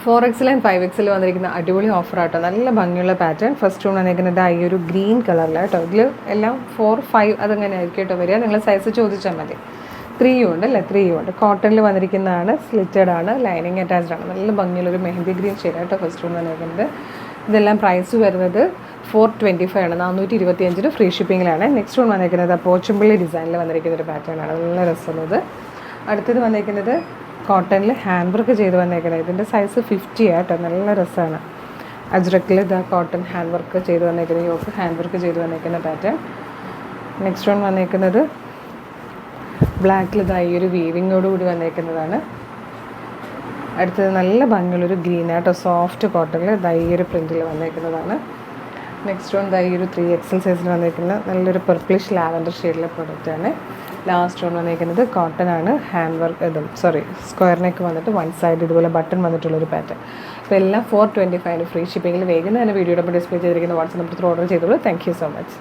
4XL and 5XL വന്നിരിക്കുന്ന അടിപൊളി ഓഫറാട്ടോ. നല്ല ഭംഗിയുള്ള പാറ്റേൺ. ഫസ്റ്റ് വൺ വന്നിരിക്കുന്നത് ഈ ഒരു ഗ്രീൻ കളറിലാണ് കേട്ടോ. ഇതിൽ എല്ലാം 4, 5 അതങ്ങനെ ആയിരിക്കും കേട്ടോ വരിക. നിങ്ങൾ സൈസ് ചോദിച്ചാൽ മതി. 3U ഉണ്ട് അല്ലേ, 3U ഉണ്ട്. കോട്ടണിൽ വന്നിരിക്കുന്നതാണ്, സ്ലിറ്റഡ് ആണ്, ലൈനിങ് അറ്റാച്ച്ഡ് ആണ്. നല്ല ഭംഗിയുള്ളൊരു മെഹന്തി ഗ്രീൻ ഷെയ്ഡ് കേട്ടോ ഫസ്റ്റ് വൺ വന്നിരിക്കുന്നത്. ഇതെല്ലാം പ്രൈസ് വരുന്നത് 425 ആണ്, 425 ഫ്രീ ഷിപ്പിങ്ങിലാണ്. നെക്സ്റ്റ് വൺ വന്നിരിക്കുന്നത് പോച്ചമ്പള്ളി ഡിസൈനിൽ വന്നിരിക്കുന്ന ഒരു പാറ്റേൺ ആണ്, നല്ല രസമുള്ളത്. അടുത്തത് വന്നിരിക്കുന്നത് കോട്ടണിൽ ഹാൻഡ് വർക്ക് ചെയ്ത് വന്നേക്കുന്നത്. ഇതിൻ്റെ സൈസ് 50 ആട്ടോ, നല്ല രസമാണ്. അജ്രക്കിൽ ഇതാ കോട്ടൺ ഹാൻഡ് വർക്ക് ചെയ്ത് വന്നേക്കുന്നത്, യോക്ക് ഹാൻഡ് വർക്ക് ചെയ്ത് വന്നേക്കുന്ന പാറ്റേൺ. നെക്സ്റ്റ് വൺ വന്നേക്കുന്നത് ബ്ലാക്കിൽ ഇതാ ഈ ഒരു വീവിങ്ങോടുകൂടി വന്നേക്കുന്നതാണ്. അടുത്തത് നല്ല ഭംഗിയുള്ളൊരു ഗ്രീൻ ആട്ടോ, സോഫ്റ്റ് കോട്ടണിൽ ഇതാ ഈ ഒരു പ്രിൻറ്റിൽ വന്നേക്കുന്നതാണ്. നെക്സ്റ്റ് വൺ ഇതാ ഈ ഒരു 3XL സൈസിൽ വന്നേക്കുന്ന നല്ലൊരു പർപ്പിളിഷ് ലാവൻഡർ ഷെയ്ഡിലെ പ്രൊഡക്റ്റാണ്. ലാസ്റ്റ് വൺ വന്നിരിക്കുന്നത് കോട്ടൺ ആണ്, ഹാൻഡ് വർക്ക് സ്ക്വയർ നെക്ക് വന്നിട്ട് വൺ സൈഡ് ഇതുപോലെ ബട്ടൺ വന്നിട്ടുള്ളൊരു പാറ്റേൺ. അപ്പോൾ എല്ലാം 425 ഫ്രീ ഷിപ്പിങ്ങിൽ. വേഗം തന്നെ വീഡിയോയുടെ ഡിസ്പ്ലേ ചെയ്തിരിക്കുന്ന വാട്സ്ആപ്പ് നമ്പർ ഓർഡർ ചെയ്തോളൂ. Thank you so much.